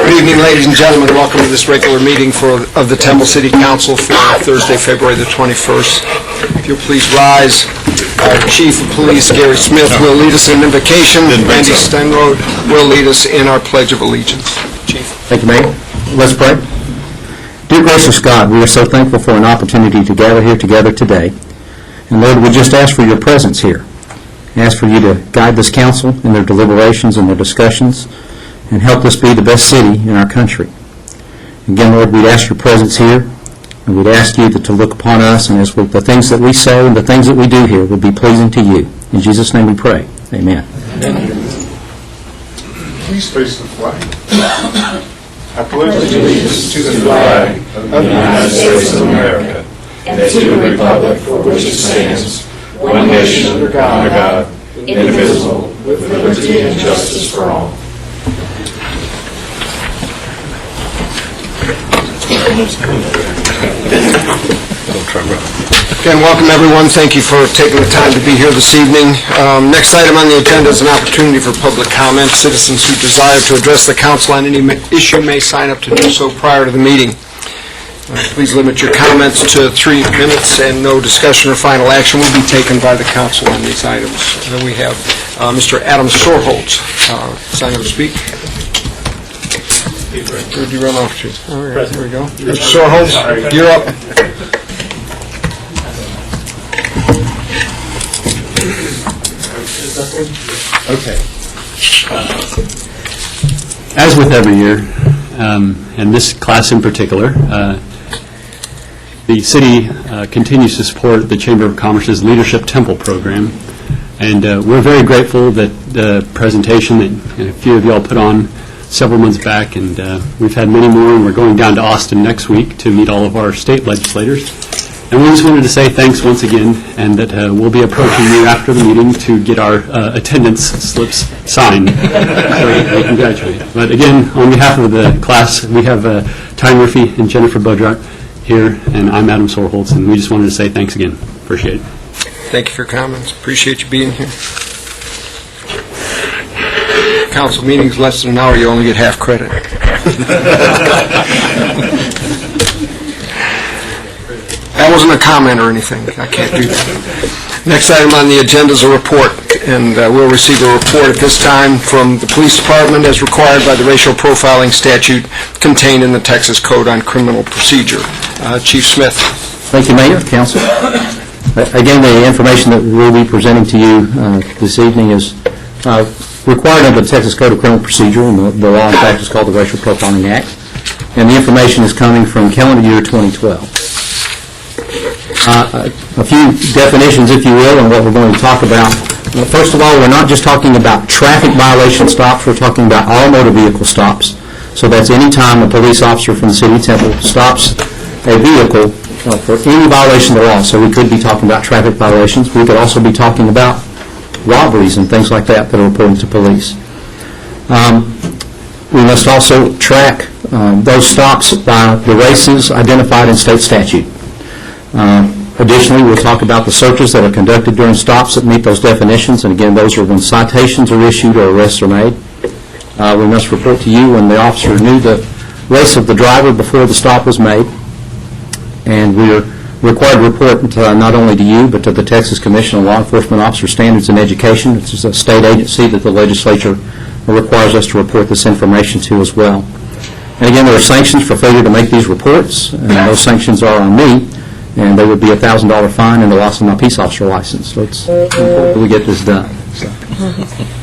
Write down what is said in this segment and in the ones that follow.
Good evening, ladies and gentlemen. Welcome to this regular meeting of the Temple City Council for Thursday, February the 21st. If you'll please rise. Our Chief of Police, Gary Smith, will lead us in invocation. Randy Stenrode will lead us in our Pledge of Allegiance. Chief. Thank you, Mayor. Let's pray. Dear gracious God, we are so thankful for an opportunity to gather here together today. And Lord, we just ask for your presence here. Ask for you to guide this council in their deliberations and their discussions, and help us be the best city in our country. Again, Lord, we'd ask your presence here, and we'd ask you to look upon us, and as the things that we say and the things that we do here would be pleasing to you. In Jesus' name we pray. Amen. Please face the flag. I pledge allegiance to the flag of the United States of America and to the republic for which it stands, one nation under God, indivisible, with liberty and justice for all. Again, welcome everyone. Thank you for taking the time to be here this evening. Next item on the agenda is an opportunity for public comment. Citizens who desire to address the council on any issue may sign up to do so prior to the meeting. Please limit your comments to 3 minutes, and no discussion or final action will be taken by the council on these items. And then we have Mr. Adam Sorholtz sign up to speak. Where'd you run off to? All right, here we go. Mr. Sorholtz, you're up. Okay. As with every year, and this class in particular, the city continues to support the Chamber of Commerce's Leadership Temple program, and we're very grateful that the presentation that a few of y'all put on several months back, and we've had many more, and we're going down to Austin next week to meet all of our state legislators. And we just wanted to say thanks once again, and that we'll be approaching you after the meeting to get our attendance slips signed. So we congratulate. But again, on behalf of the class, we have Ty Murphy and Jennifer Bodrak here, and I'm Adam Sorholtz, and we just wanted to say thanks again. Appreciate it. Thank you for your comments. Appreciate you being here. Council meeting's less than an hour, you only get half credit. That wasn't a comment or anything. I can't do that. Next item on the agenda is a report, and we'll receive a report at this time from the police department as required by the racial profiling statute contained in the Texas Code on Criminal Procedure. Chief Smith. Thank you, Mayor, Council. Again, the information that we'll be presenting to you this evening is required under the Texas Code of Criminal Procedure, and the law, in fact, is called the Racial Profiling Act. And the information is coming from calendar year 2012. A few definitions, if you will, on what we're going to talk about. First of all, we're not just talking about traffic violation stops, we're talking about all motor vehicle stops. So that's any time a police officer from the City of Temple stops a vehicle for any violation of the law. So we could be talking about traffic violations. We could also be talking about robberies and things like that that are reported to police. We must also track those stops by the races identified in state statute. Additionally, we'll talk about the searches that are conducted during stops that meet those definitions, and again, those are when citations are issued or arrests are made. We must report to you when the officer knew the race of the driver before the stop was made, and we're required to report not only to you, but to the Texas Commission on Law Enforcement Officer Standards and Education. It's a state agency that the legislature requires us to report this information to as well. And again, there are sanctions for failure to make these reports, and those sanctions are on me, and they would be a $1,000 fine and the loss of my peace officer license. So it's important that we get this done. So.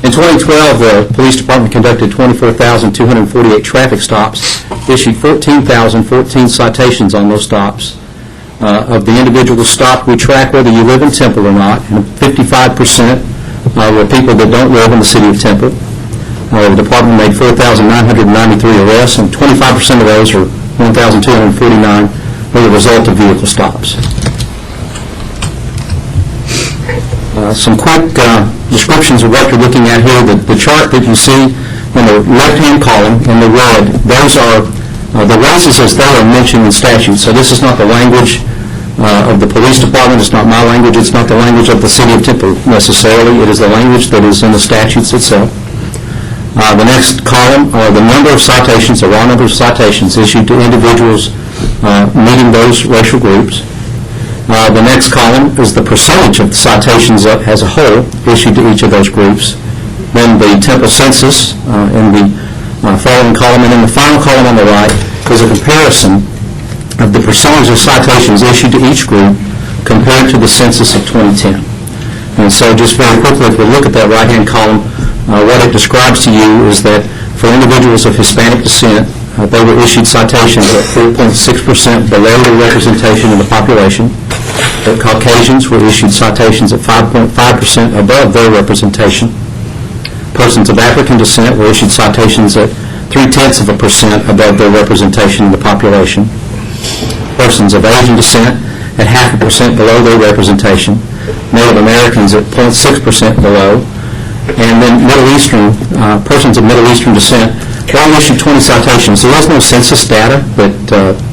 In 2012, the police department conducted 24,248 traffic stops, issued 14,014 citations on those stops. Of the individuals stopped, we track whether you live in Temple or not, and 55% were people that don't live in the City of Temple. The department made 4,993 arrests, and 25% of those, or 1,249, were the result of vehicle stops. Some quick descriptions of what you're looking at here. The chart that you see in the left-hand column in the red, those are the races as they are mentioned in statute. So this is not the language of the police department. It's not my language. It's not the language of the City of Temple necessarily. It is the language that is in the statutes itself. The next column are the number of citations, the raw number of citations issued to individuals meeting those racial groups. The next column is the percentage of the citations as a whole issued to each of those groups. Then the Temple Census in the following column, and then the final column on the right is a comparison of the percentage of citations issued to each group compared to the census of 2010. And so just very quickly, if we look at that right-hand column, what it describes to you is that for individuals of Hispanic descent, they were issued citations at 4.6% below the representation of the population. The Caucasians were issued citations at 5.5% above their representation. Persons of African descent were issued citations at 0.3% above their representation in the population. Persons of Asian descent at 0.5% below their representation. Native Americans at 0.6% below. And then persons of Middle Eastern descent, they all issued 20 citations. There is no census data that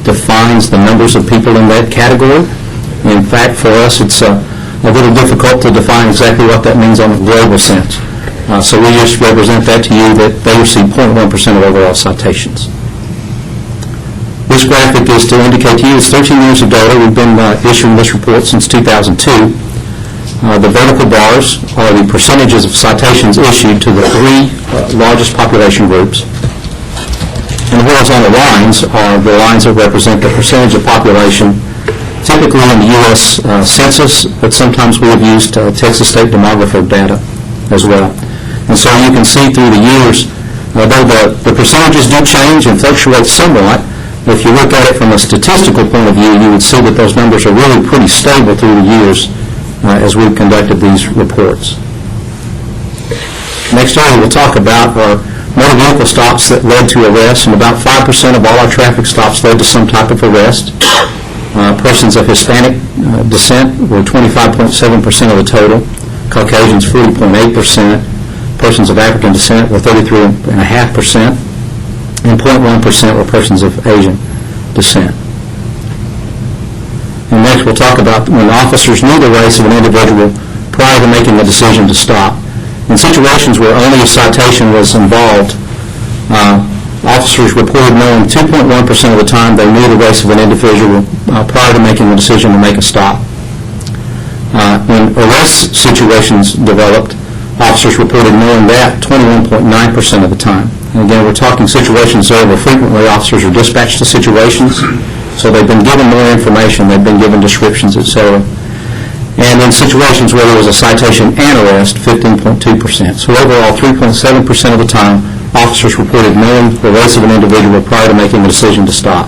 defines the numbers of people in that category. In fact, for us, it's a little difficult to define exactly what that means on a global sense. So we just represent that to you that they received 0.1% of overall citations. This graphic is to indicate to you it's 13 years of data. We've been issuing this report since 2002. The vertical bars are the percentages of citations issued to the three largest population groups. And the horizontal lines are the lines that represent the percentage of population, typically in the U.S. Census, but sometimes we have used Texas State Demographer data as well. And so you can see through the years, although the percentages do change and fluctuate somewhat, if you look at it from a statistical point of view, you would see that those numbers are really pretty stable through the years as we've conducted these reports. Next area we'll talk about are motor vehicle stops that led to arrests, and about 5% of all our traffic stops led to some type of arrest. Persons of Hispanic descent were 25.7% of the total. Caucasians 40.8%. Persons of African descent were 33.5%. And 0.1% were persons of Asian descent. And next we'll talk about when officers knew the race of an individual prior to making the decision to stop. In situations where only a citation was involved, officers reported knowing 2.1% of the time they knew the race of an individual prior to making the decision to make a stop. When arrest situations developed, officers reported knowing that 21.9% of the time. And again, we're talking situations there where frequently officers are dispatched to situations, so they've been given more information, they've been given descriptions, etc. And in situations where there was a citation and arrest, 15.2%. So overall, 3.7% of the time, officers reported knowing the race of an individual prior to making the decision to stop.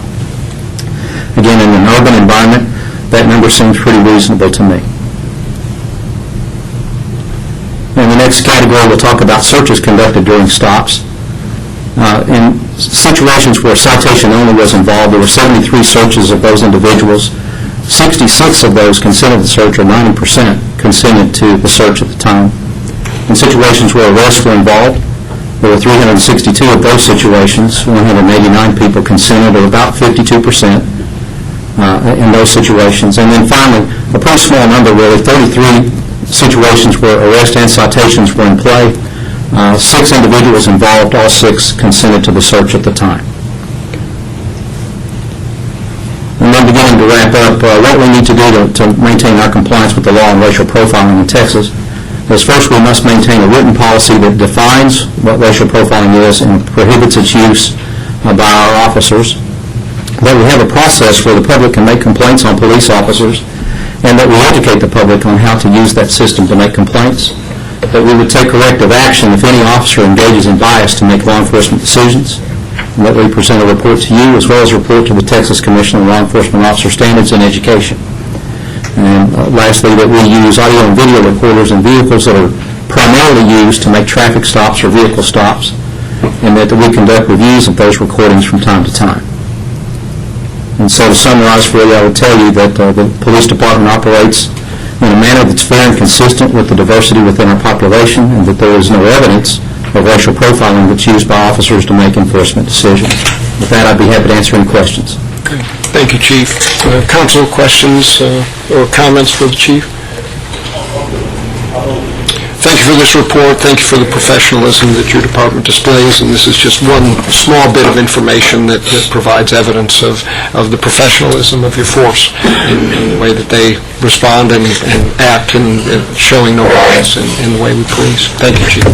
Again, in an urban environment, that number seems pretty reasonable to me. In the next category, we'll talk about searches conducted during stops. In situations where citation only was involved, there were 73 searches of those individuals. 66 of those consented to the search, or 90% consented to the search at the time. In situations where arrests were involved, there were 362 of those situations. 189 people consented, or about 52% in those situations. And then finally, a pretty small number, really, 33 situations where arrest and citations were in play. 6 individuals involved, all 6 consented to the search at the time. And then beginning to wrap up, what we need to do to maintain our compliance with the law on racial profiling in Texas is first we must maintain a written policy that defines what racial profiling is and prohibits its use by our officers. That we have a process where the public can make complaints on police officers, and that we educate the public on how to use that system to make complaints. That we would take corrective action if any officer engages in bias to make law enforcement decisions. And that we present a report to you as well as a report to the Texas Commission on Law Enforcement Officer Standards and Education. And lastly, that we use audio and video recorders in vehicles that are primarily used to make traffic stops or vehicle stops, and that we conduct reviews of those recordings from time to time. And so to summarize for you, I would tell you that the police department operates in a manner that's fair and consistent with the diversity within our population, and that there is no evidence of racial profiling that's used by officers to make enforcement decisions. With that, I'd be happy to answer any questions. Okay. Thank you, Chief. Council questions or comments for the Chief? Thank you for this report. Thank you for the professionalism that your department displays, and this is just one small bit of information that provides evidence of the professionalism of your force in the way that they respond and act, and showing no bias in the way we police. Thank you, Chief.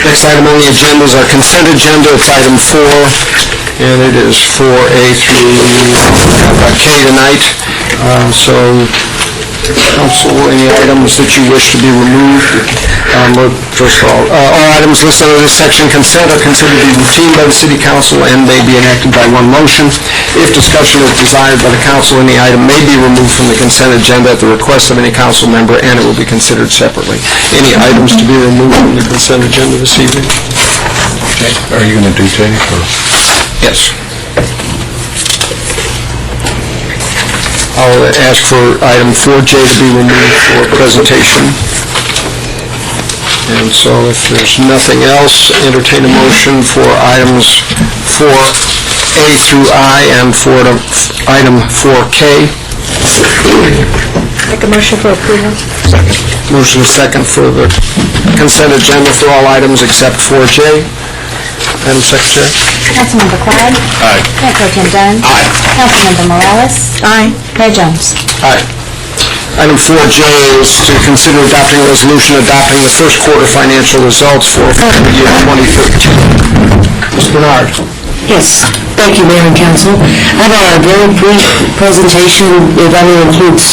Next item on the agenda is our consent agenda. It's item 4, and it is 4A through K tonight. So, council, any items that you wish to be removed? First of all items listed under this section, consent, are considered to be routine by the city council and may be enacted by one motion. If discussion is desired by the council, any item may be removed from the consent agenda at the request of any council member, and it will be considered separately. Any items to be removed from the consent agenda this evening? Are you going to do Jay? Yes. I'll ask for item 4J to be removed for presentation. And so if there's nothing else, entertain a motion for items 4A through I and for item 4K. Make a motion for approval. Second. Motion is second for the consent agenda for all items except 4J. Madam Secretary? Councilmember Clyde? Aye. Mayor Pro Tem Dunn? Aye. Councilmember Morales? Aye. Mayor Jones? Aye. Item 4J is to consider adopting a resolution adopting the first quarter financial results for the year 2013. Mr. Bernard? Yes, thank you, Mayor and Council. I have a very brief presentation. It only includes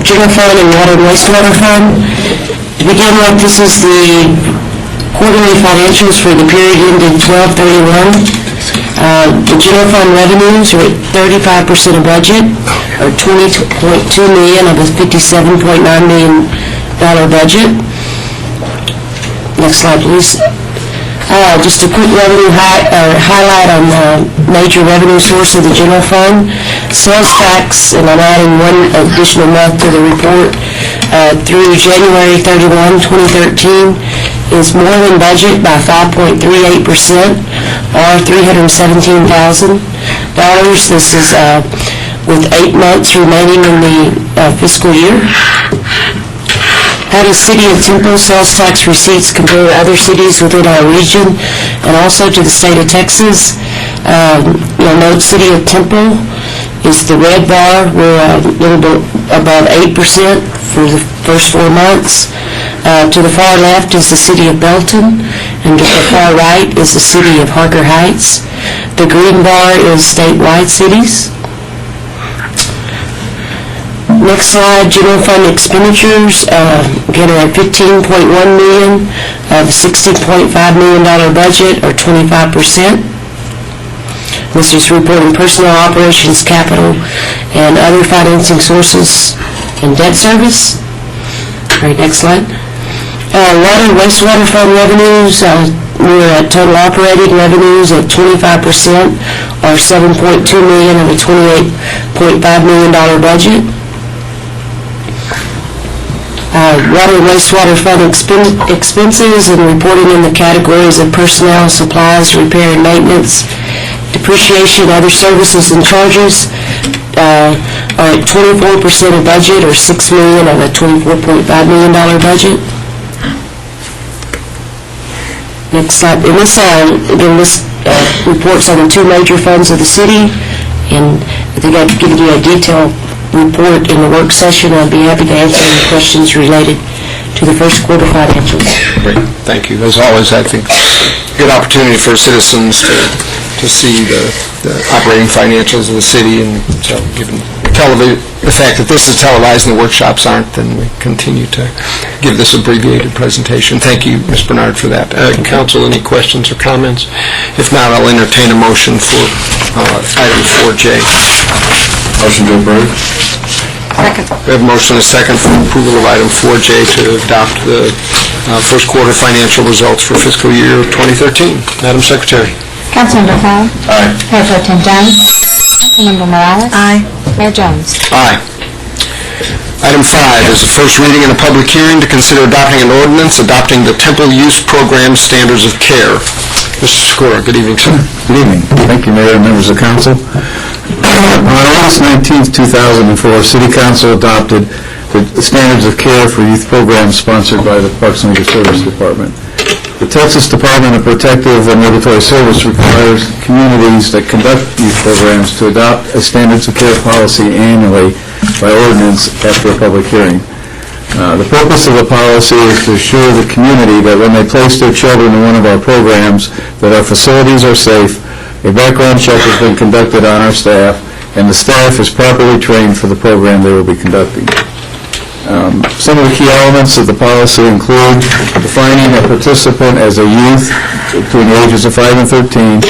general fund and water and wastewater fund. To begin with, this is the quarterly financials for the period ending 12/31. The general fund revenues are at 35% of budget, or $20.2 million of a $57.9 million budget. Next slide, please. Just a quick revenue highlight on the major revenue source of the general fund. Sales tax, and I'm adding one additional month to the report, through January 31, 2013, is more than budget by 5.38%, or $317,000. This is with 8 months remaining in the fiscal year. How does City of Temple sales tax receipts compare to other cities within our region and also to the state of Texas? You'll note City of Temple is the red bar. We're a little bit above 8% for the first 4 months. To the far left is the City of Belton, and to the far right is the City of Harker Heights. The green bar is statewide cities. Next slide, general fund expenditures, again at $15.1 million of a $60.5 million budget, or 25%. This is reporting personnel, operations, capital, and other financing sources and debt service. All right, next slide. Water and wastewater fund revenues, we're at total operating revenues at 25%, or $7.2 million of a $28.5 million budget. Water and wastewater fund expenses, and reporting in the categories of personnel, supplies, repair and maintenance, depreciation, other services and charges, are at 24% of budget, or $6 million of a $24.5 million budget. Next slide. And this reports on the 2 major funds of the city, and I think I've given you a detailed report in the work session. I'd be happy to answer any questions related to the first quarter financials. Great, thank you. As always, I think a good opportunity for citizens to see the operating financials of the city, and so given the fact that this is televised and the workshops aren't, then we continue to give this abbreviated presentation. Thank you, Ms. Bernard, for that. Council, any questions or comments? If not, I'll entertain a motion for item 4J. Motion to approve. Second. We have a motion and a second for approval of item 4J to adopt the first quarter financial results for fiscal year 2013. Madam Secretary. Councilmember Clyde? Aye. Mayor Pro Tem Dunn? Councilmember Morales? Aye. Mayor Jones? Aye. Item 5 is the first reading and a public hearing to consider adopting an ordinance adopting the Temple Use Program Standards of Care. Mr. Skora, good evening, sir. Good evening. Thank you, Mayor and members of council. On August 19th, 2004, City Council adopted the Standards of Care for Youth Programs sponsored by the Parks and Leisure Service Department. The Texas Department of Protective and Regulatory Service requires communities that conduct youth programs to adopt a Standards of Care policy annually by ordinance after a public hearing. The purpose of the policy is to assure the community that when they place their children in one of our programs, that our facilities are safe, a background check has been conducted on our staff, and the staff is properly trained for the program they will be conducting. Some of the key elements of the policy include defining a participant as a youth between the ages of 5 and 13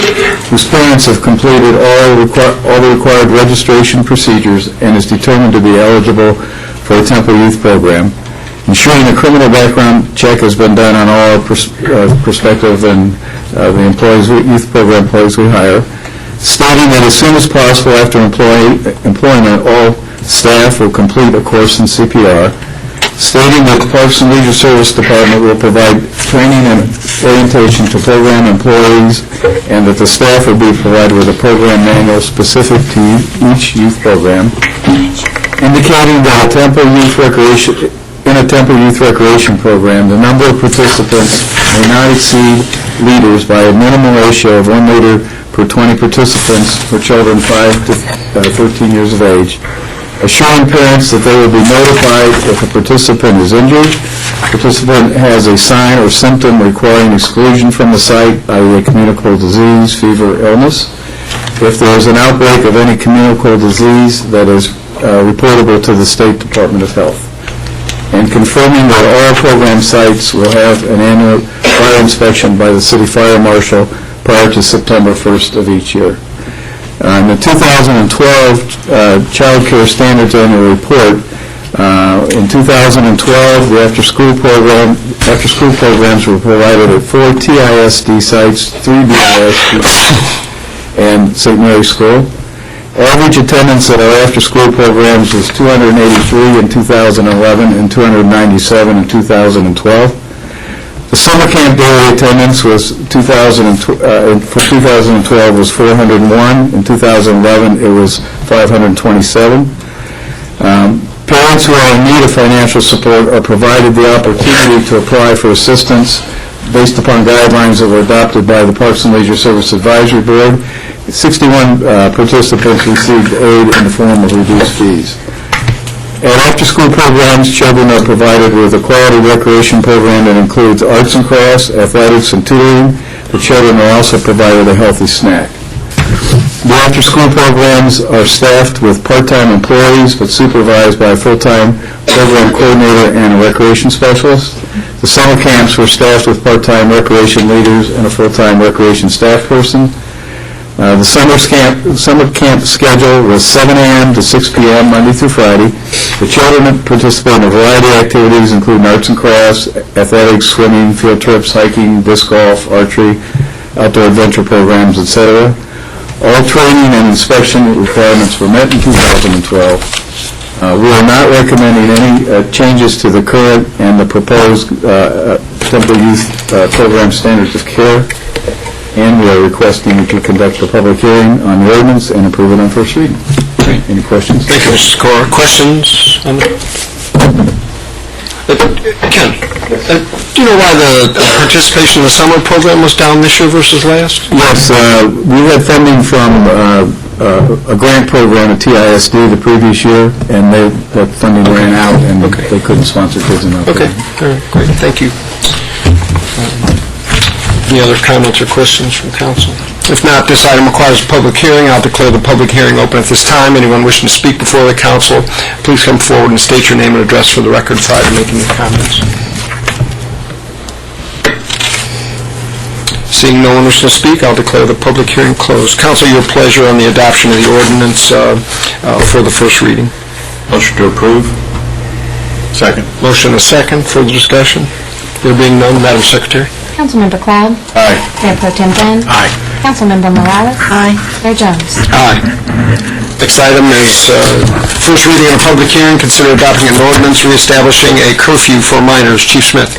whose parents have completed all the required registration procedures and is determined to be eligible for a Temple Youth Program, ensuring a criminal background check has been done on all prospective and the youth program employees we hire, stating that as soon as possible after employment, all staff will complete a course in CPR, stating that the Parks and Leisure Service Department will provide training and orientation to program employees, and that the staff will be provided with a program manual specific to each youth program, indicating that in a Temple Youth Recreation Program, the number of participants may not exceed leaders by a minimum ratio of 1 leader per 20 participants for children 5 to 13 years of age, assuring parents that they will be notified if a participant is injured, participant has a sign or symptom requiring exclusion from the site, i.e. a communicable disease, fever, illness, if there is an outbreak of any communicable disease that is reportable to the State Department of Health, and confirming that all program sites will have an annual fire inspection by the City Fire Marshal prior to September 1st of each year. In the 2012 Child Care Standards Annual Report, in 2012, the after-school programs were provided at 4 TISD sites, 3 BISD, and St. Mary's School. Average attendance at our after-school programs was 283 in 2011 and 297 in 2012. The summer camp daily attendance was for 2012 was 401. In 2011, it was 527. Parents who are in need of financial support are provided the opportunity to apply for assistance based upon guidelines that were adopted by the Parks and Leisure Service Advisory Board. 61 participants received aid in the form of reduced fees. At after-school programs, children are provided with a quality recreation program that includes arts and crafts, athletics, and tutoring. The children are also provided a healthy snack. The after-school programs are staffed with part-time employees but supervised by a full-time program coordinator and a recreation specialist. The summer camps were staffed with part-time recreation leaders and a full-time recreation staff person. The summer camp schedule was 7 a.m. to 6 p.m. Monday through Friday. The children participate in a variety of activities, including arts and crafts, athletics, swimming, field trips, hiking, disc golf, archery, outdoor adventure programs, etc. All training and inspection requirements were met in 2012. We are not recommending any changes to the current and the proposed Temple Youth Program Standards of Care, and we are requesting that you conduct a public hearing on the ordinance and approve it on first reading. Any questions? Thank you, Mr. Sikora. Questions? Ken, do you know why the participation in the summer program was down this year versus last? Yes, we had funding from a grant program at TISD the previous year, and that funding ran out, and they couldn't sponsor kids enough. Okay, all right, great, thank you. Any other comments or questions from council? If not, this item requires a public hearing. I'll declare the public hearing open at this time. Anyone wishing to speak before the council, please come forward and state your name and address for the record prior to making your comments. Seeing no one wishing to speak, I'll declare the public hearing closed. Council, your pleasure on the adoption of the ordinance for the first reading. Motion to approve. Second. Motion and a second. Further discussion? There being none, Madam Secretary. Councilmember Cloud? Aye. Mayor Pro Tem Glenn? Aye. Councilmember Morales? Aye. Mayor Jones? Aye. Next item is first reading and a public hearing. Consider adopting an ordinance reestablishing a curfew for minors. Chief Smith.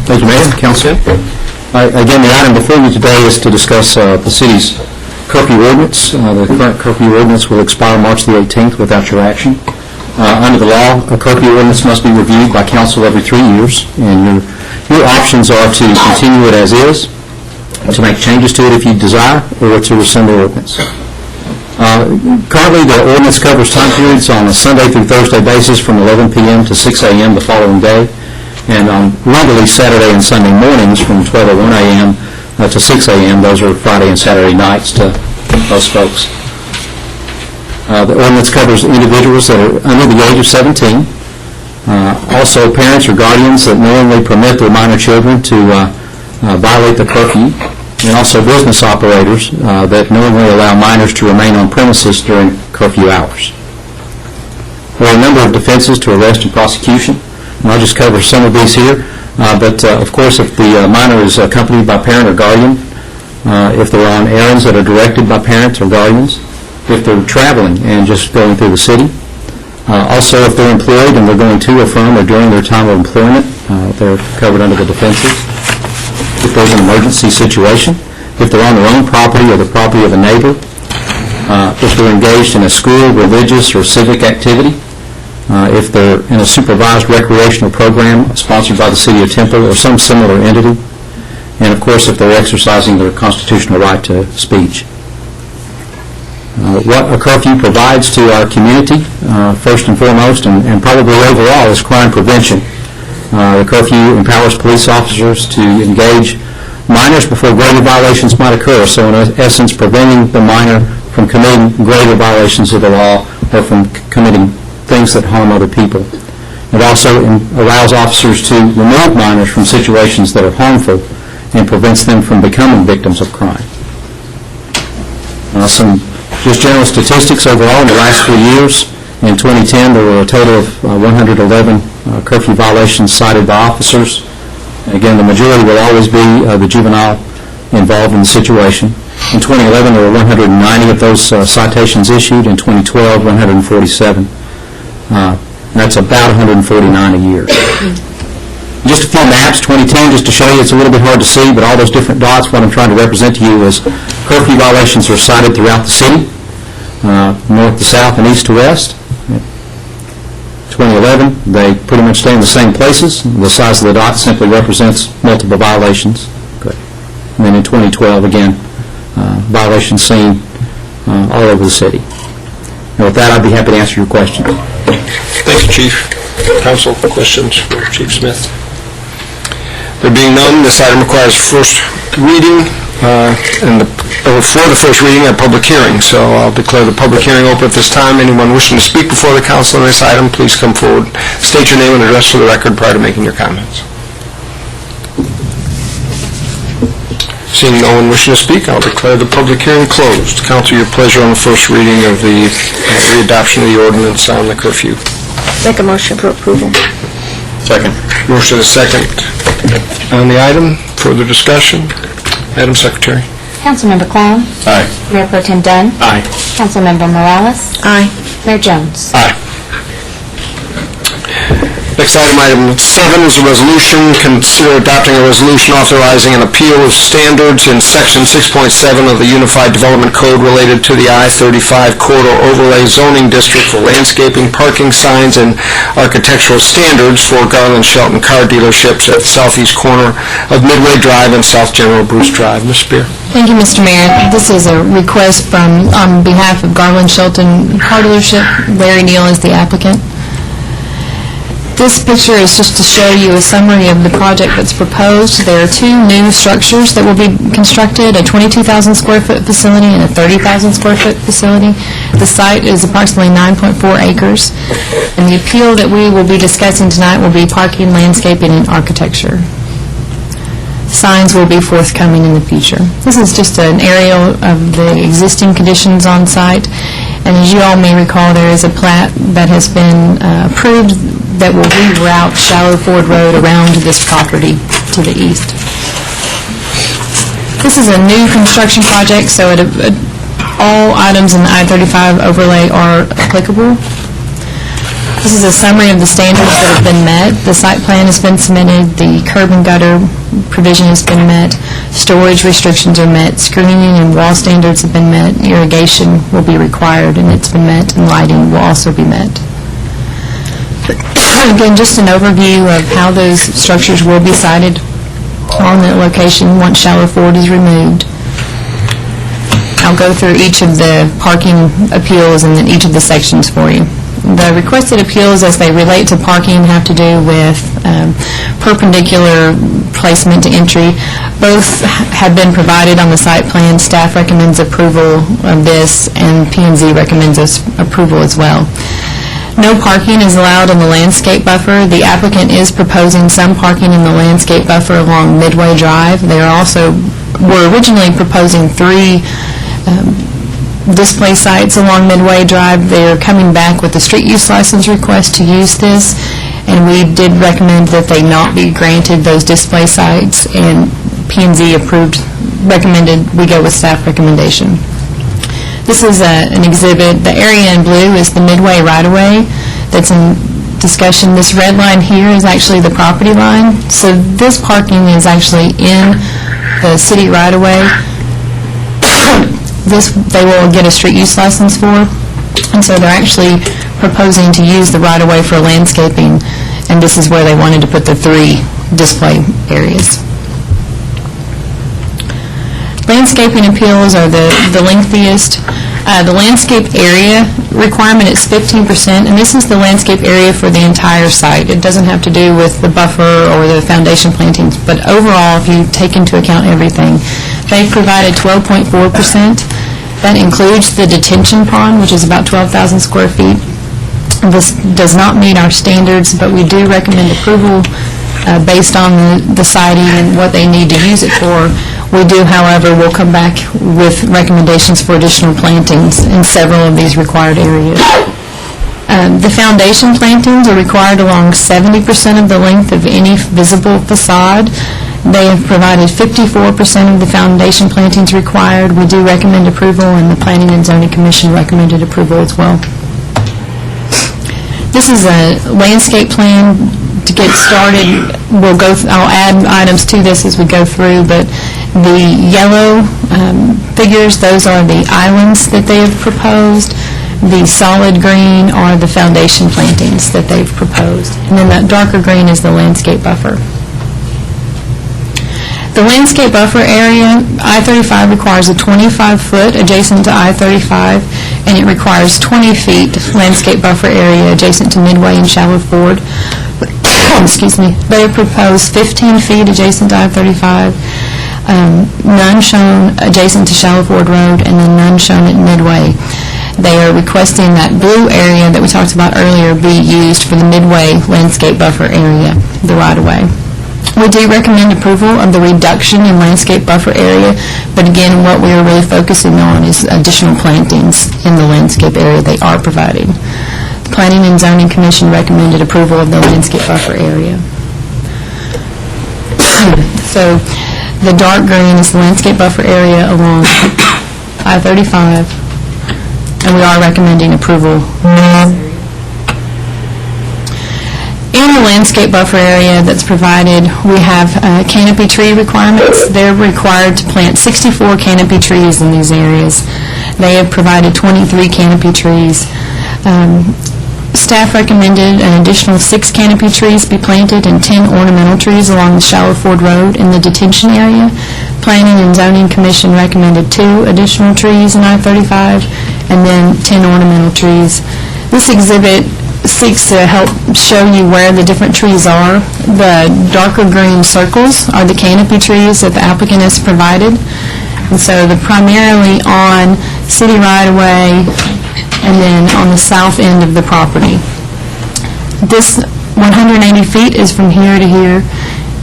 Thank you, Mayor, Council. Again, the item before you today is to discuss the city's Curfew Ordinance. The current Curfew Ordinance will expire March the 18th without your action. Under the law, a curfew ordinance must be reviewed by council every 3 years, and your options are to continue it as is, to make changes to it if you desire, or to rescind the ordinance. Currently, the ordinance covers time periods on a Sunday through Thursday basis from 11 p.m. to 6 a.m. the following day, and on legally Saturday and Sunday mornings from 12:01 a.m. To 6 a.m. Those are Friday and Saturday nights to most folks. The ordinance covers individuals that are under the age of 17, also parents or guardians that knowingly permit their minor children to violate the curfew, and also business operators that knowingly allow minors to remain on premises during curfew hours. There are a number of defenses to arrest and prosecution, and I'll just cover some of these here. But of course, if the minor is accompanied by parent or guardian, if they're on errands that are directed by parents or guardians, if they're traveling and just going through the city, also if they're employed and they're going to or from or during their time of employment, they're covered under the defenses. If there's an emergency situation, if they're on their own property or the property of a neighbor, if they're engaged in a school, religious, or civic activity, if they're in a supervised recreational program sponsored by the City of Temple or some similar entity, and of course if they're exercising their constitutional right to speech. What a curfew provides to our community, first and foremost, and probably overall, is crime prevention. The curfew empowers police officers to engage minors before greater violations might occur, so in essence preventing the minor from committing greater violations of the law or from committing things that harm other people. It also allows officers to remove minors from situations that are harmful and prevents them from becoming victims of crime. Some just general statistics overall in the last 3 years. In 2010, there were a total of 111 curfew violations cited by officers. Again, the majority will always be the juvenile involved in the situation. In 2011, there were 190 of those citations issued. In 2012, 147. That's about 149 a year. Just a few maps, 2010, just to show you, it's a little bit hard to see, but all those different dots, what I'm trying to represent to you is curfew violations are cited throughout the city, north to south and east to west. 2011, they pretty much stay in the same places. The size of the dot simply represents multiple violations. And then in 2012, again, violations seen all over the city. And with that, I'd be happy to answer your questions. Thank you, Chief. Council, questions for Chief Smith? There being none, this item requires first reading, for the first reading, a public hearing. So I'll declare the public hearing open at this time. Anyone wishing to speak before the council on this item, please come forward. State your name and address for the record prior to making your comments. Seeing no one wishing to speak, I'll declare the public hearing closed. Council, your pleasure on the first reading of the readoption of the ordinance on the curfew. Make a motion for approval. Second. Motion is second on the item. Further discussion? Madam Secretary. Councilmember Clown? Aye. Mayor Pro Tem Dunn? Aye. Councilmember Morales? Aye. Mayor Jones? Aye. Next item 7, is a resolution. Consider adopting a resolution authorizing an appeal of standards in Section 6.7 of the Unified Development Code related to the I-35 Corridor Overlay Zoning District for landscaping, parking signs, and architectural standards for Garland Shelton car dealerships at the southeast corner of Midway Drive and South General Bruce Drive. Ms. Spear. Thank you, Mr. Mayor. This is a request on behalf of Garland Shelton Car Dealership. Larry Neal is the applicant. This picture is just to show you a summary of the project that's proposed. There are 2 new structures that will be constructed, a 22,000 square foot facility and a 30,000 square foot facility. The site is approximately 9.4 acres. And the appeal that we will be discussing tonight will be parking, landscaping, and architecture. Signs will be forthcoming in the future. This is just an aerial of the existing conditions on site. And as you all may recall, there is a plat that has been approved that will reroute Shallow Ford Road around this property to the east. This is a new construction project, so all items in the I-35 overlay are applicable. This is a summary of the standards that have been met. The site plan has been submitted, the curb and gutter provision has been met, storage restrictions are met, screening and wall standards have been met, irrigation will be required and it's been met, and lighting will also be met. Again, just an overview of how those structures will be sited on that location once Shallow Ford is removed. I'll go through each of the parking appeals and then each of the sections for you. The requested appeals as they relate to parking have to do with perpendicular placement to entry. Both have been provided on the site plan. Staff recommends approval of this, and P&Z recommends approval as well. No parking is allowed in the landscape buffer. The applicant is proposing some parking in the landscape buffer along Midway Drive. They were originally proposing 3 display sites along Midway Drive. They're coming back with a street use license request to use this, and we did recommend that they not be granted those display sites, and P&Z recommended we go with staff recommendation. This is an exhibit. The area in blue is the Midway right-of-way that's in discussion. This red line here is actually the property line, so this parking is actually in the city right-of-way. This they will get a street use license for, and so they're actually proposing to use the right-of-way for landscaping, and this is where they wanted to put the 3 display areas. Landscaping appeals are the lengthiest. The landscape area requirement is 15%, and this is the landscape area for the entire site. It doesn't have to do with the buffer or the foundation plantings, but overall, if you take into account everything, they've provided 12.4%. That includes the detention pond, which is about 12,000 square feet. This does not meet our standards, but we do recommend approval based on the siting and what they need to use it for. We do, however, will come back with recommendations for additional plantings in several of these required areas. The foundation plantings are required along 70% of the length of any visible facade. They have provided 54% of the foundation plantings required. We do recommend approval, and the Planning and Zoning Commission recommended approval as well. This is a landscape plan to get started. I'll add items to this as we go through, but the yellow figures, those are the islands that they have proposed. The solid green are the foundation plantings that they've proposed. And then that darker green is the landscape buffer. The landscape buffer area, I-35 requires a 25-foot adjacent to I-35, and it requires 20 feet landscape buffer area adjacent to Midway and Shallow Ford. Excuse me. They have proposed 15 feet adjacent to I-35, none shown adjacent to Shallow Ford Road, and then none shown at Midway. They are requesting that blue area that we talked about earlier be used for the Midway landscape buffer area, the right-of-way. We do recommend approval of the reduction in landscape buffer area, but again, what we are really focusing on is additional plantings in the landscape area they are providing. The Planning and Zoning Commission recommended approval of the landscape buffer area. So the dark green is the landscape buffer area along I-35, and we are recommending approval. In the landscape buffer area that's provided, we have canopy tree requirements. They're required to plant 64 canopy trees in these areas. They have provided 23 canopy trees. Staff recommended an additional 6 canopy trees be planted and 10 ornamental trees along the Shallow Ford Road in the detention area. Planning and Zoning Commission recommended 2 additional trees in I-35 and then 10 ornamental trees. This exhibit seeks to help show you where the different trees are. The darker green circles are the canopy trees that the applicant has provided. And so they're primarily on city right-of-way and then on the south end of the property. This 180 feet is from here to here,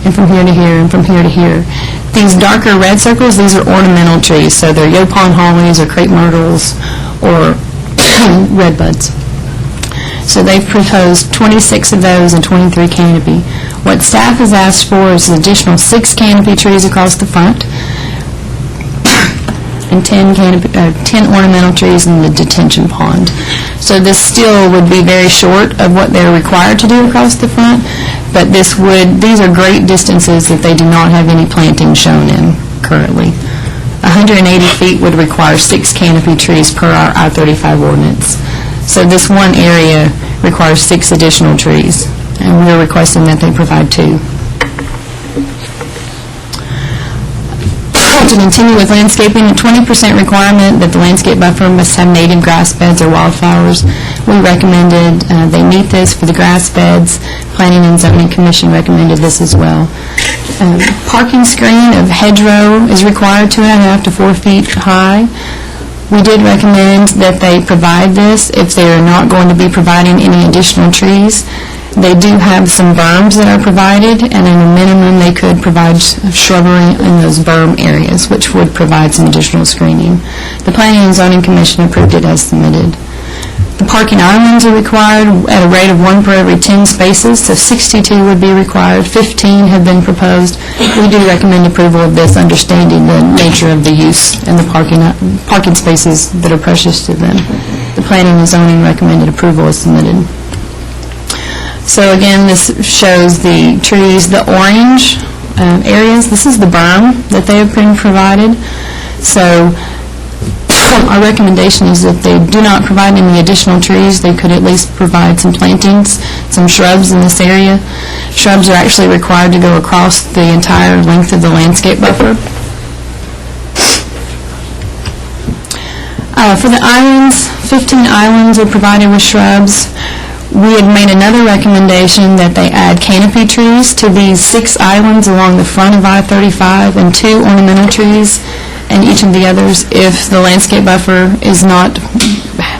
and from here to here, and from here to here. These darker red circles, these are ornamental trees, so they're Yopon hollies or crepe myrtles or redbuds. So they've proposed 26 of those and 23 canopy. What staff has asked for is an additional 6 canopy trees across the front. and 10 ornamental trees in the detention pond. So this still would be very short of what they're required to do across the front, but these are great distances that they do not have any planting shown in currently. 180 feet would require 6 canopy trees per our I-35 ordinance. So this one area requires 6 additional trees, and we're requesting that they provide 2. To continue with landscaping, a 20% requirement that the landscape buffer must have native grass beds or wildflowers. We recommended they meet this for the grass beds. Planning and Zoning Commission recommended this as well. Parking screen of hedgerow is required 2.5 to 4 feet high. We did recommend that they provide this if they are not going to be providing any additional trees. They do have some berms that are provided, and in a minimum, they could provide shrubbery in those berm areas, which would provide some additional screening. The Planning and Zoning Commission approved it as submitted. The parking islands are required at a rate of 1 per every 10 spaces, so 62 would be required. 15 have been proposed. We do recommend approval of this, understanding the nature of the use and the parking spaces that are precious to them. The Planning and Zoning recommended approval as submitted. So again, this shows the trees, the orange areas. This is the berm that they have been provided. So our recommendation is that they do not provide any additional trees. They could at least provide some plantings, some shrubs in this area. Shrubs are actually required to go across the entire length of the landscape buffer. For the islands, 15 islands are provided with shrubs. We had made another recommendation that they add canopy trees to these 6 islands along the front of I-35 and 2 ornamental trees and each of the others if the landscape buffer is not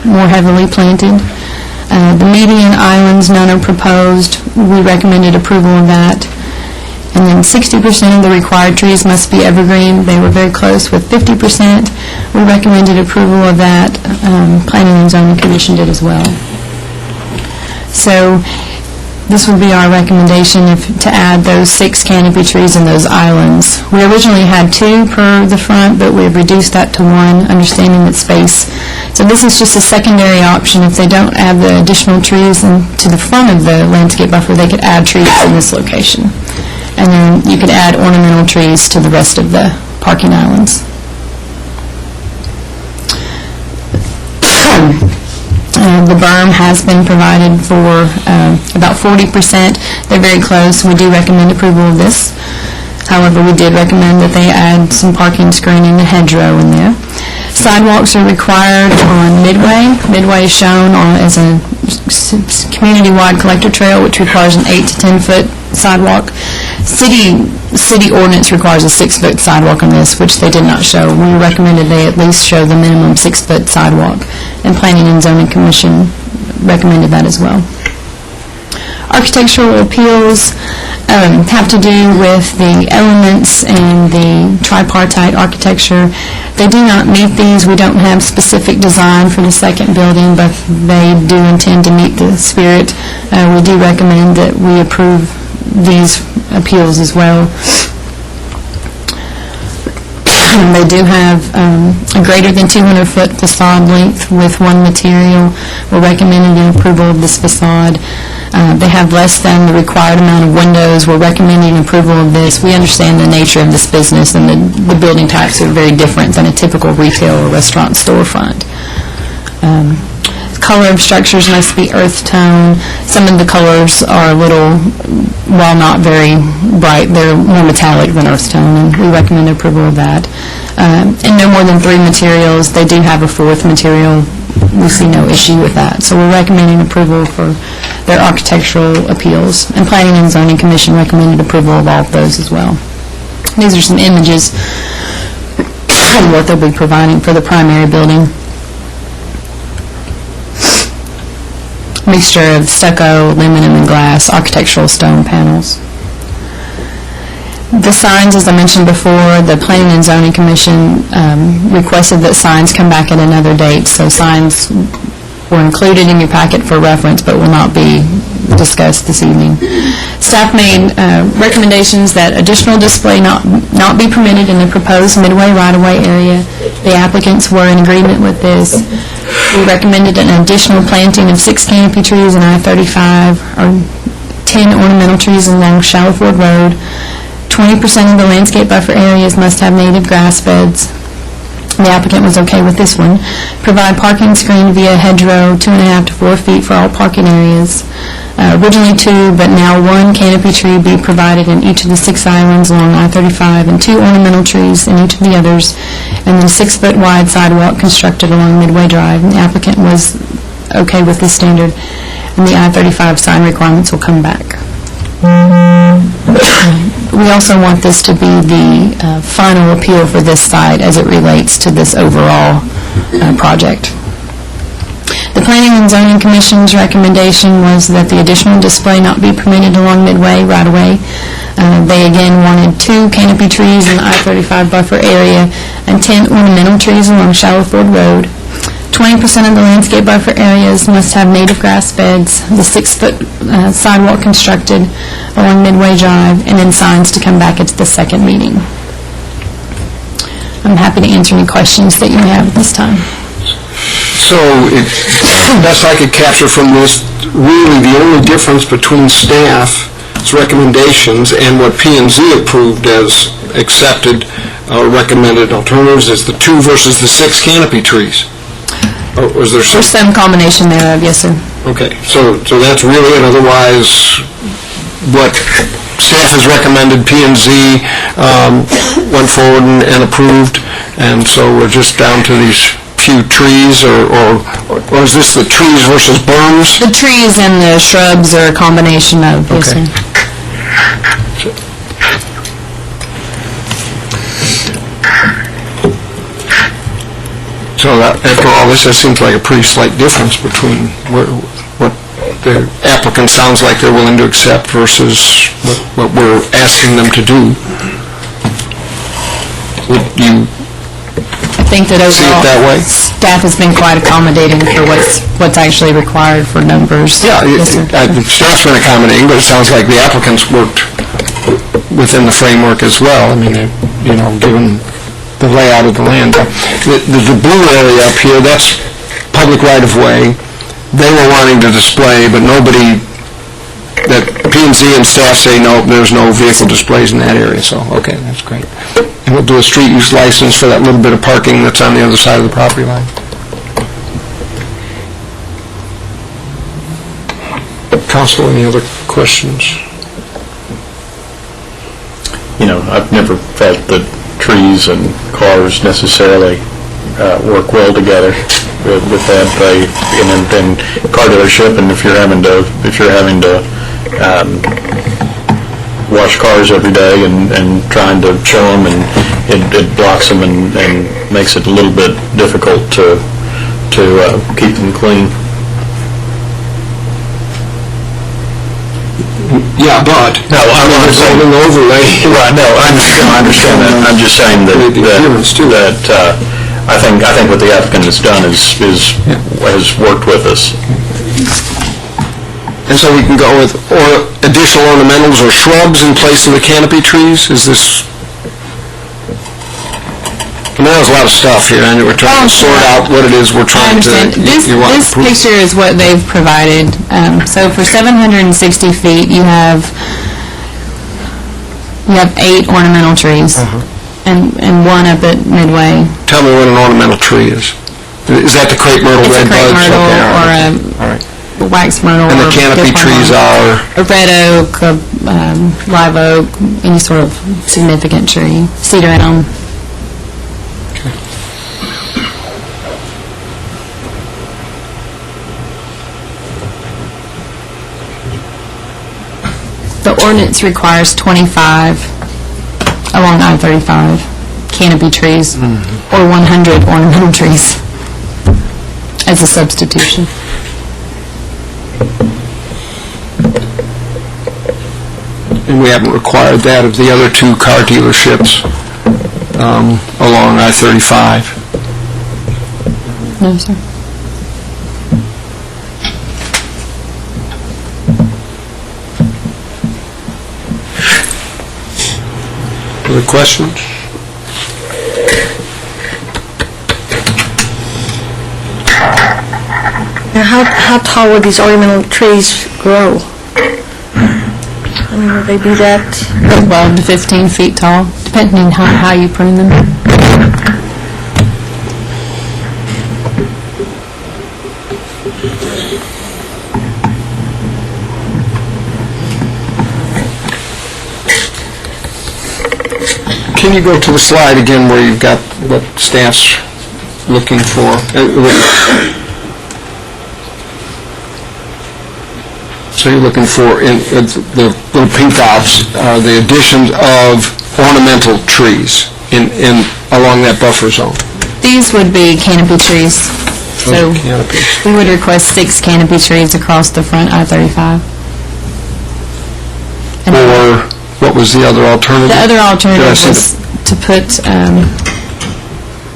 more heavily planted. The median islands, none are proposed. We recommended approval of that. And then 60% of the required trees must be evergreen. They were very close with 50%. We recommended approval of that. Planning and Zoning Commission did as well. So this would be our recommendation to add those 6 canopy trees in those islands. We originally had 2 per the front, but we've reduced that to 1, understanding that space. So this is just a secondary option. If they don't add the additional trees to the front of the landscape buffer, they could add trees in this location. And then you could add ornamental trees to the rest of the parking islands. The berm has been provided for about 40%. They're very close. We do recommend approval of this. However, we did recommend that they add some parking screening and hedgerow in there. Sidewalks are required on Midway. Midway is shown as a community-wide collector trail, which requires an 8 to 10-foot sidewalk. City ordinance requires a 6-foot sidewalk on this, which they did not show. We recommended they at least show the minimum 6-foot sidewalk, and Planning and Zoning Commission recommended that as well. Architectural appeals have to do with the elements and the tripartite architecture. They do not meet these. We don't have specific design for the second building, but they do intend to meet the spirit. We do recommend that we approve these appeals as well. They do have a greater than 200-foot facade length with one material. We're recommending the approval of this facade. They have less than the required amount of windows. We're recommending approval of this. We understand the nature of this business, and the building types are very different than a typical retail or restaurant storefront. Color of structures must be earth tone. Some of the colors are a little, while not very bright, they're more metallic than earth tone, and we recommend approval of that. And no more than 3 materials. They do have a 4th material. We see no issue with that. So we're recommending approval for their architectural appeals. And Planning and Zoning Commission recommended approval of all of those as well. These are some images of what they'll be providing for the primary building. Mixture of stucco, aluminum, and glass, architectural stone panels. The signs, as I mentioned before, the Planning and Zoning Commission requested that signs come back at another date, so signs were included in your packet for reference, but will not be discussed this evening. Staff made recommendations that additional display not be permitted in the proposed Midway right-of-way area, The applicants were in agreement with this. We recommended an additional planting of 6 canopy trees in I-35, or 10 ornamental trees along Shallow Ford Road. 20% of the landscape buffer areas must have native grass beds. The applicant was okay with this one. Provide parking screen via hedgerow 2.5 to 4 feet for all parking areas. Originally 2, but now 1 canopy tree be provided in each of the 6 islands along I-35 and 2 ornamental trees in each of the others, and then 6-foot wide sidewalk constructed along Midway Drive. And the applicant was okay with this standard, and the I-35 sign requirements will come back. We also want this to be the final appeal for this site as it relates to this overall project. The Planning and Zoning Commission's recommendation was that the additional display not be permitted along Midway right-of-way. They again wanted 2 canopy trees in the I-35 buffer area and 10 ornamental trees along Shallow Ford Road. 20% of the landscape buffer areas must have native grass beds, the 6-foot sidewalk constructed along Midway Drive, and then signs to come back at the second meeting. I'm happy to answer any questions that you may have at this time. So, best I could capture from this, really the only difference between staff's recommendations and what P&Z approved as accepted or recommended alternatives is the 2 versus the 6 canopy trees. Or was there Or some combination thereof, yes, sir. Okay, so that's really it. Otherwise, what staff has recommended, P&Z went forward and approved, and so we're just down to these few trees, or is this the trees versus berms? The trees and the shrubs are a combination of, yes, Okay. sir. So after all this, that seems like a pretty slight difference between what the applicant sounds like they're willing to accept versus what we're asking them to do. Would you I think that see it that way? staff has been quite accommodating for what's actually required for numbers. Yeah, Yes, sir. staff's been accommodating, but it sounds like the applicants worked within the framework as well. I mean, given the layout of the land. The blue area up here, that's public right-of-way. They were wanting to display, but nobody, that P&Z and staff say, no, there's no vehicle displays in that area, so, okay, that's great. And we'll do a street use license for that little bit of parking that's on the other side of the property line. Council, any other questions? I've never felt that trees and cars necessarily work well together with that. And car dealership, and if you're having to wash cars every day and trying to show them, and it blocks them and makes it a little bit difficult to keep them clean. Yeah, but... No, I'm saying... overlay. Right, no, I understand that. I'm just saying that I think what the applicant has done has worked with us. And so we can go with additional ornamentals or shrubs in place of the canopy trees? Is this... I mean, there's a lot of stuff here, and we're trying to sort out what it is we're trying to... This picture is what they've provided. So for 760 feet, you have 8 ornamental trees, and 1 up at Midway. Tell me what an ornamental tree is. Is that the crepe myrtle, It's a red crepe buds? myrtle Okay, or a wax myrtle. and the or canopy different trees one. are... A red oak, a live oak, any sort of significant tree, cedar elm. The ordinance requires 25 along I-35 canopy trees or 100 ornamental trees as a substitution. And we haven't required that of the other 2 car dealerships along I-35. No, sir. Other questions? Now, how tall would these ornamental trees grow? I mean, would they be that? 12 to 15 feet tall, depending on how you prune them. Can you go to the slide again where you've got what staff's looking for? So you're looking for, in the little pink dots, the additions of ornamental trees along that buffer zone. These would be canopy trees. So Those are canopies. we would request 6 canopy trees across the front I-35. And Or what was the other alternative? the other alternative Did I was see to put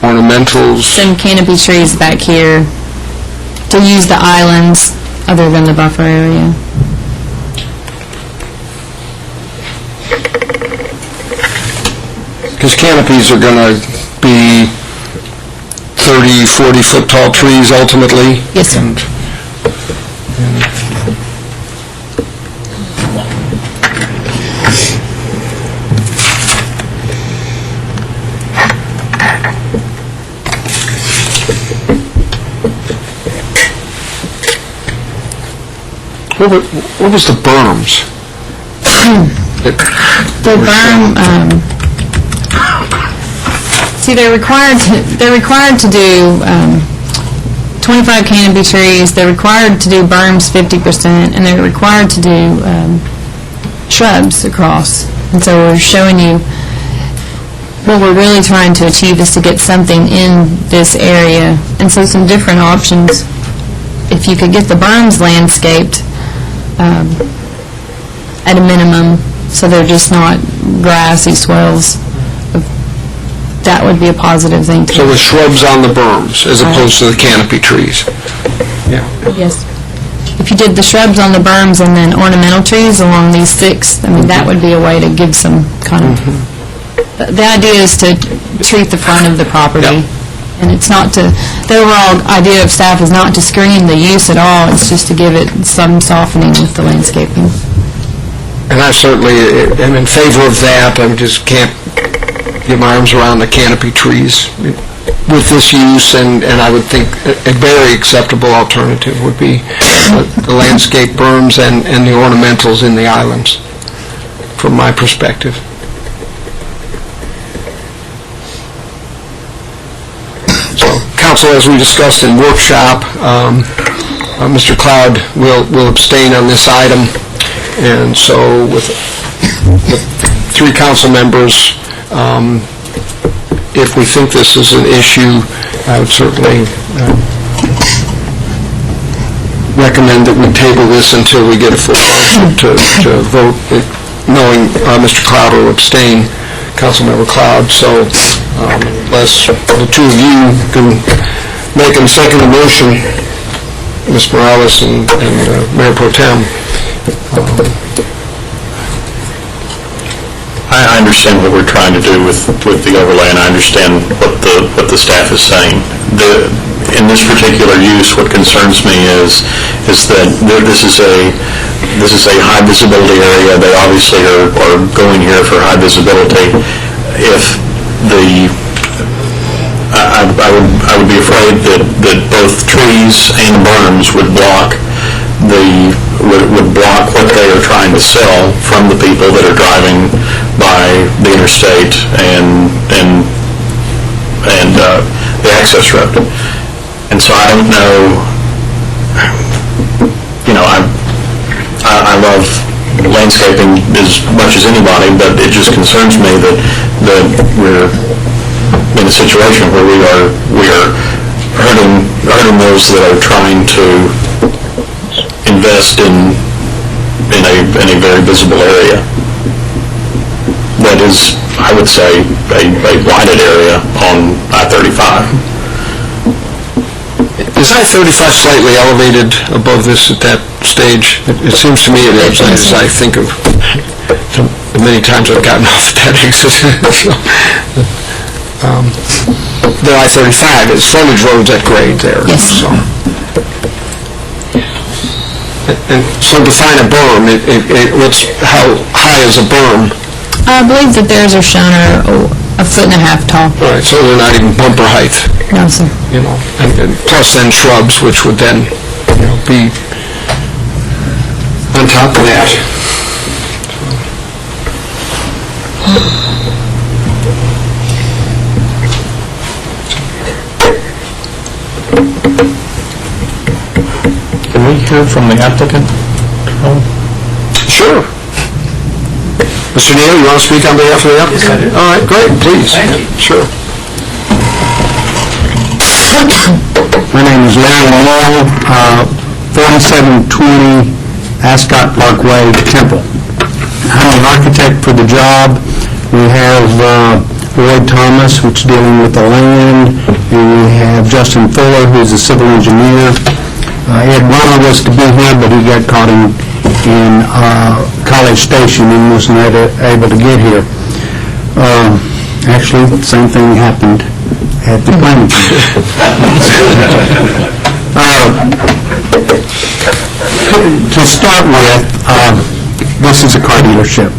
ornamentals. some canopy trees back here to use the islands other than the buffer area. Because canopies are going to be 30, 40-foot tall trees ultimately. Yes, sir. What was the berms? The berm, see, they're required to do 25 canopy trees, they're required to do berms 50%, and they're required to do shrubs across. And so we're showing you, what we're really trying to achieve is to get something in this area. And so some different options, if you could get the berms landscaped at a minimum, so they're just not grassy swells, that would be a positive thing So too. the shrubs on the berms as opposed to the canopy trees. Yeah. Yes. If you did the shrubs on the berms and then ornamental trees along these 6, I mean, that would be a way to give some kind of... The idea is to treat the front of the property. Yep. And it's not to... The overall idea of staff is not to screen the use at all, it's just to give it some softening with the landscaping. And I certainly am in favor of that. I just can't get my arms around the canopy trees with this use, and I would think a very acceptable alternative would be the landscape berms and the ornamentals in the islands, from my perspective. So, Council, as we discussed in workshop, Mr. Cloud will abstain on this item, and so with 3 council members, if we think this is an issue, I would certainly recommend that we table this until we get a full motion to vote, knowing Mr. Cloud will abstain, Councilmember Cloud. So unless the 2 of you can make and second the motion, Ms. Morales and Mayor Pro Tem. I understand what we're trying to do with the overlay, and I understand what the staff is saying. In this particular use, what concerns me is that this is a high visibility area. They obviously are going here for high visibility. If I would be afraid that both trees and berms would block what they are trying to sell from the people that are driving by the interstate and the access road. And so I don't know, I love landscaping as much as anybody, but it just concerns me that we're in a situation where we are hurting those that are trying to invest in a very visible area that is, I would say, a blighted area on I-35. Is I-35 slightly elevated above this at that stage? It seems to me it is, as I think of the many times I've gotten off that exit. The I-35 is frontage roads at grade there. Yes. So. And so define a berm, how high is a berm? I believe that theirs are shown are a foot and a half tall. All right, so they're not even bumper height, No, sir. and plus then shrubs, which would then, be on top of that. Can we hear from the applicant? Sure. Mr. Neal, you want to speak on behalf of the applicant? Yes, I do. All right, great, please. Thank you. Sure. My name is Larry Moore, 4720 Ascot Parkway, Temple. I'm the architect for the job. We have Lloyd Thomas, who's dealing with the land, and we have Justin Fuller, who's a civil engineer. Ed Warner was to be here, but he got caught in College Station and wasn't able to get here. Actually, the same thing happened at the planning commission. To start with, this is a car dealership.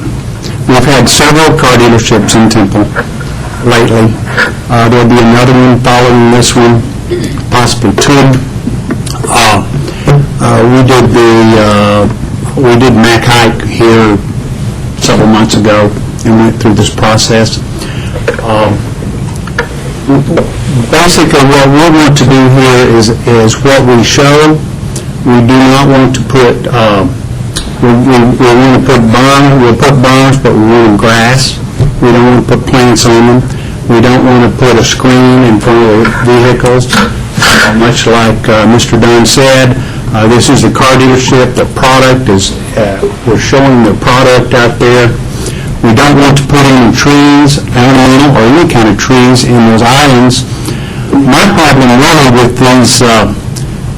We've had several car dealerships in Temple lately. There'll be another one following this one, possibly two. We did Mac Hike here several months ago and went through this process. Basically, what we want to do here is what we show. We do not want to put, we want to put berms, we'll put berms, but we want grass. We don't want to put plants on them. We don't want to put a screen in front of vehicles. Much like Mr. Dunn said, this is a car dealership. The product is, we're showing the product out there. We don't want to put any trees, ornamental, or any kind of trees in those islands. My problem really with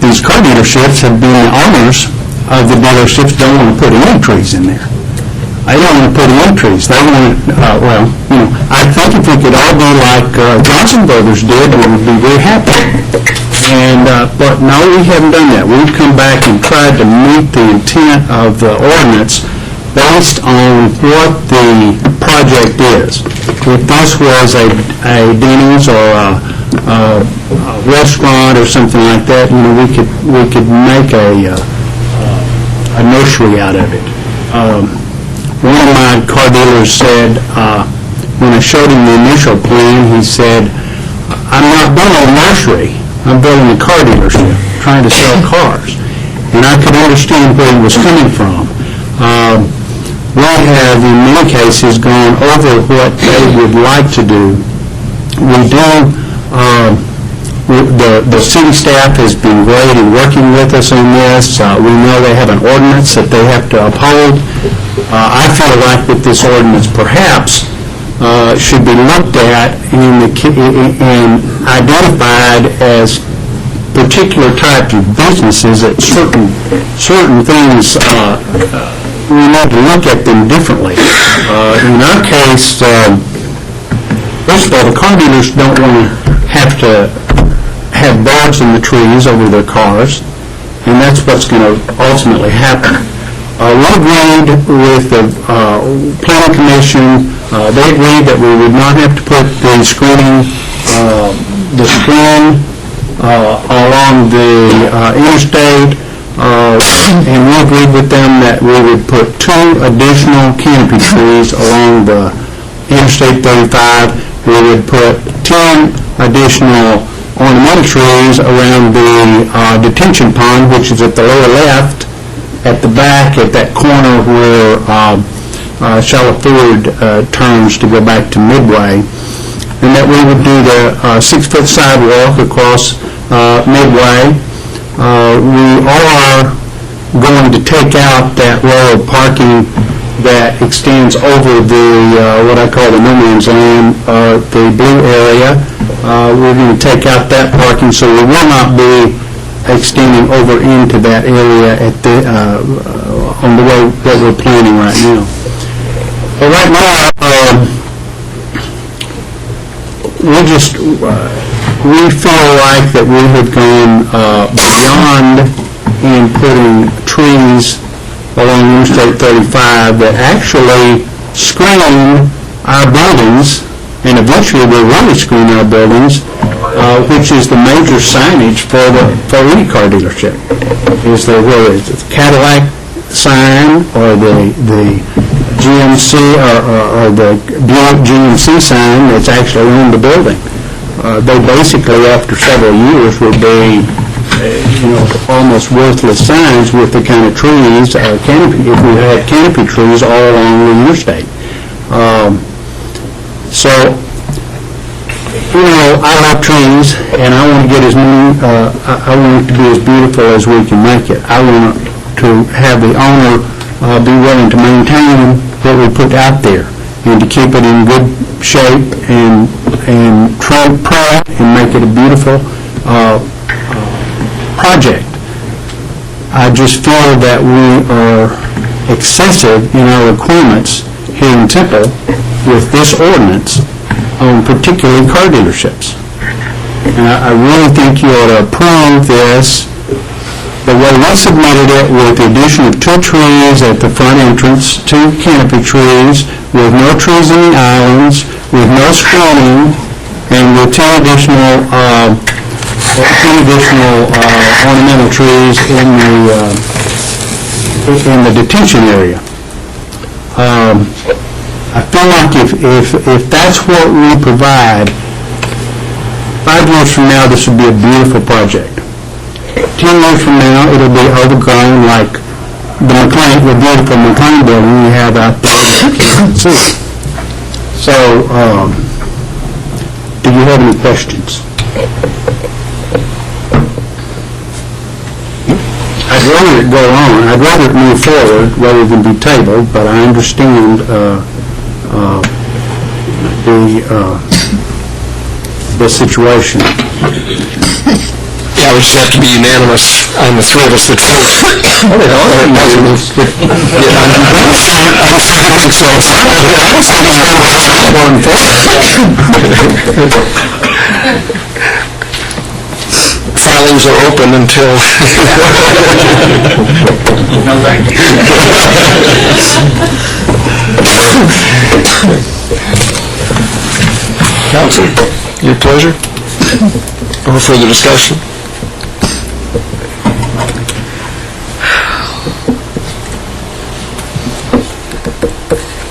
these car dealerships have been the owners of the dealerships don't want to put any trees in there. They don't want to put any trees. They want, I think if we could all be like Johnson Brothers did, we would be very happy. But no, we haven't done that. We've come back and tried to meet the intent of the ordinance based on what the project is. If this was a Denny's or a restaurant or something like that, we could make a nursery out of it. One of my car dealers said, when I showed him the initial plan, he said, "I'm not building a nursery. I'm building a car dealership, trying to sell cars." And I could understand where he was coming from. We have, in many cases, gone over what they would like to do. We do, the city staff has been great in working with us on this. We know they have an ordinance that they have to uphold. I feel like that this ordinance perhaps should be looked at and identified as particular types of businesses that certain things, we need to look at them differently. In our case, first of all, the car dealers don't want to have birds in the trees over their cars, and that's what's going to ultimately happen. We agreed with the planning commission. They agreed that we would not have to put the screen along the interstate, and we agreed with them that we would put 2 additional canopy trees along the Interstate 35. We would put 10 additional ornamental trees around the detention pond, which is at the lower left, at the back, at that corner where Shallow Ford turns to go back to Midway, and that we would do the 6-foot sidewalk across Midway. We are going to take out that row of parking that extends over the, what I call the no man's land, the blue area. We're going to take out that parking, so we will not be extending over into that area at the, on the way that we're planning right now. But right now, we feel like that we have gone beyond in putting trees along Interstate 35 that actually screen our buildings, and eventually will really screen our buildings, which is the major signage for any car dealership. Is the whether it's the Cadillac sign or the GMC or the Buick GMC sign that's actually on the building. They basically, after several years, would be almost worthless signs with the kind of trees, canopy, if we had canopy trees all along the interstate. So, I love trees, and I want to get as many, I want it to be as beautiful as we can make it. I want to have the owner be willing to maintain what we put out there and to keep it in good shape and trim and make it a beautiful project. I just feel that we are excessive in our requirements here in Temple with this ordinance on particularly car dealerships. And I really think you ought to approve this the way we submitted it, with the addition of 2 trees at the front entrance, 2 canopy trees, with no trees in the islands, with no screening, and with 2 additional ornamental trees in the detention area. I feel like if that's what we provide, 5 years from now, this will be a beautiful project. 10 years from now, it'll be overgrown like the beautiful McLean building we have out there that you can see. So, do you have any questions? I'd rather it go on. I'd rather it move forward rather than be tabled, but I understand the situation. Yeah, we just have to be unanimous on the 3 of us that vote. Filings are open until... No, thank you. Council, your pleasure. Or further discussion?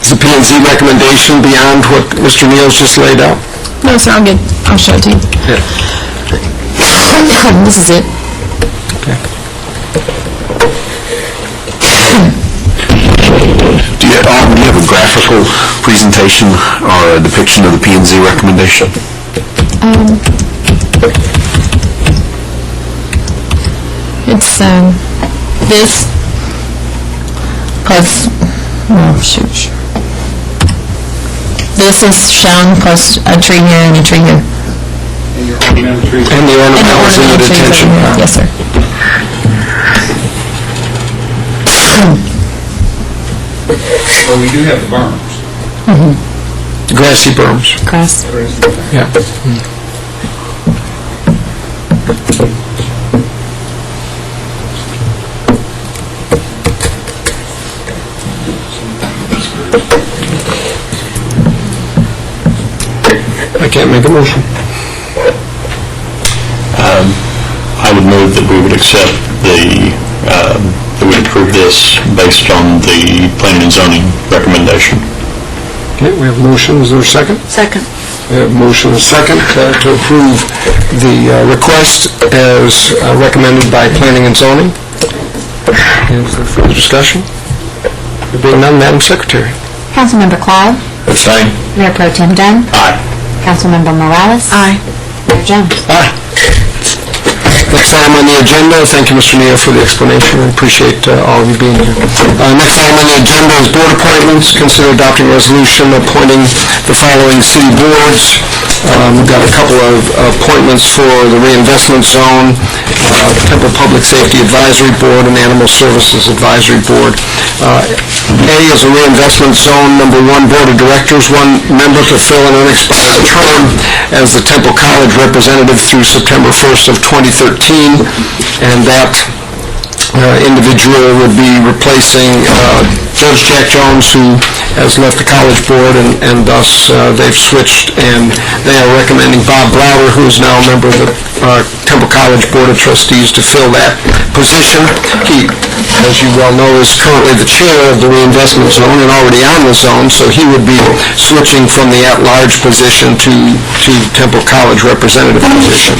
Is the P&Z recommendation beyond what Mr. Neal's just laid out? No, sir, I'm good. I'll show it to you. Yeah. This is it. Okay. Do you have a graphical presentation or a depiction of the P&Z recommendation? It's this plus, this is shown plus a tree here and a tree here. And the ornamentals in the detention. Yes, sir. Well, we do have the berms. Grassy berms. Grass. Yeah. I can't make a motion. I would move that we would accept that we approve this based on the planning and zoning recommendation. Okay, we have a motion. Is there a second? Second. We have a motion and a second to approve the request as recommended by planning and zoning. Is there further discussion? There being none, Madam Secretary. Councilmember Cloud? Abstain. Mayor Pro Tem Dunn? Aye. Councilmember Morales? Aye. Mayor Jones? Aye. Next item on the agenda, thank you, Mr. Neal, for the explanation. I appreciate all of you being here. Next item on the agenda is board appointments. Consider adopting a resolution appointing the following city boards. We've got a couple of appointments for the Reinvestment Zone, Temple Public Safety Advisory Board, and Animal Services Advisory Board. A is a Reinvestment Zone number 1 Board of Directors, 1 member to fill an unexpired term as the Temple College representative through September 1st of 2013, and that individual would be replacing Judge Jack Jones, who has left the College Board, and thus they've switched, and they are recommending Bob Browder, who is now a member of the Temple College Board of Trustees, to fill that position. He, as you well know, is currently the chair of the reinvestment zone and already on the zone, so he would be switching from the at-large position to Temple College representative position.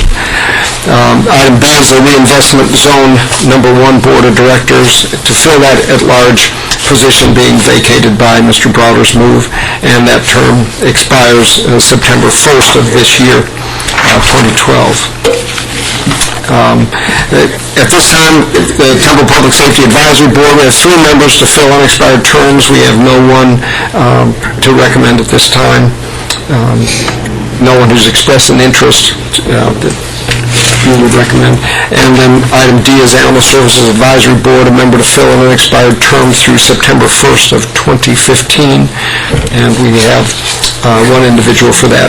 Item B is the reinvestment zone number 1 Board of Directors, to fill that at-large position being vacated by Mr. Browder's move, and that term expires September 1st of this year, 2012. At this time, the Temple Public Safety Advisory Board, we have 3 members to fill unexpired terms. We have no one to recommend at this time. No one who's expressed an interest that you would recommend. And then item D is Animal Services Advisory Board, a member to fill an unexpired term through September 1st of 2015. And we have one individual for that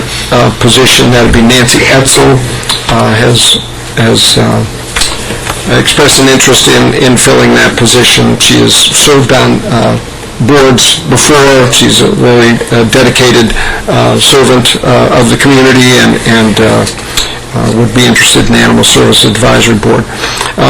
position. That would be Nancy Etzel, has expressed an interest in filling that position. She has served on boards before. She's a very dedicated servant of the community, and would be interested in the Animal Service Advisory Board.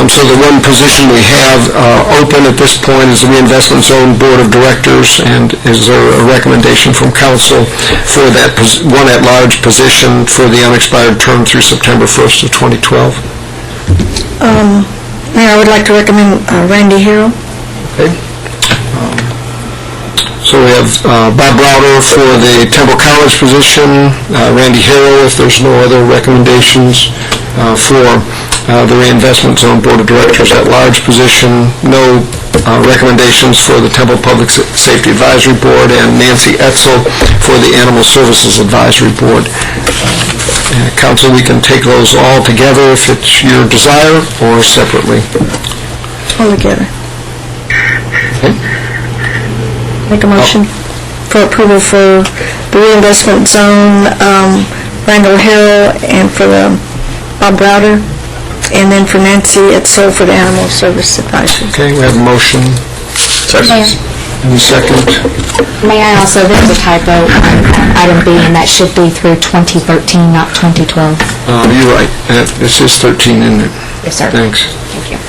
So the one position we have open at this point is the Reinvestment Zone Board of Directors, and is there a recommendation from council for that one at-large position for the unexpired term through September 1st of 2012? Mayor, I would like to recommend Randy Harrell. Okay. So we have Bob Browder for the Temple College position, Randy Harrell, if there's no other recommendations, for the Reinvestment Zone Board of Directors at-large position, no recommendations for the Temple Public Safety Advisory Board, and Nancy Etzel for the Animal Services Advisory Board. Council, we can take those all together if it's your desire, or separately. All together. Okay. Make a motion for approval for the reinvestment zone, Randall Harrell, and for the Bob Browder, and then for Nancy Etzel for the Animal Service Advisory. Okay, we have a motion. Mayor. Any second? May I also, there's a typo on item B, and that should be through 2013, not 2012. You're right. This is 13, isn't it? Yes, sir. Thanks. Thank you.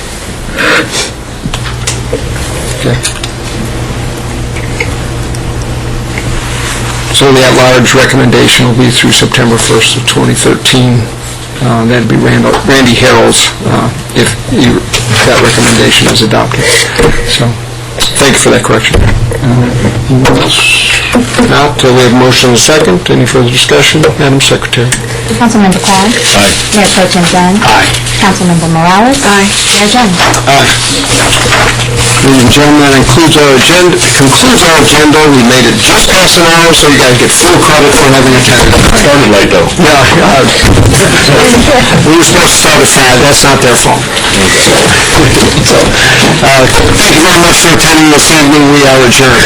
Okay. So the at-large recommendation will be through September 1st of 2013. That'd be Randy Harrell's, if that recommendation is adopted. So, thank you for that correction. Now, till we have a motion and a second, any further discussion? Madam Secretary. Councilmember Cloud? Aye. Mayor Pro Tem Dunn? Aye. Councilmember Morales? Aye. Mayor Jones? Aye. Ladies and gentlemen, that concludes our agenda. We made it just past an hour, so you guys get full credit for having attended. Started late, though. Yeah, we were supposed to start at 5. That's not their fault. So, thank you very much for attending this evening. We are adjourned.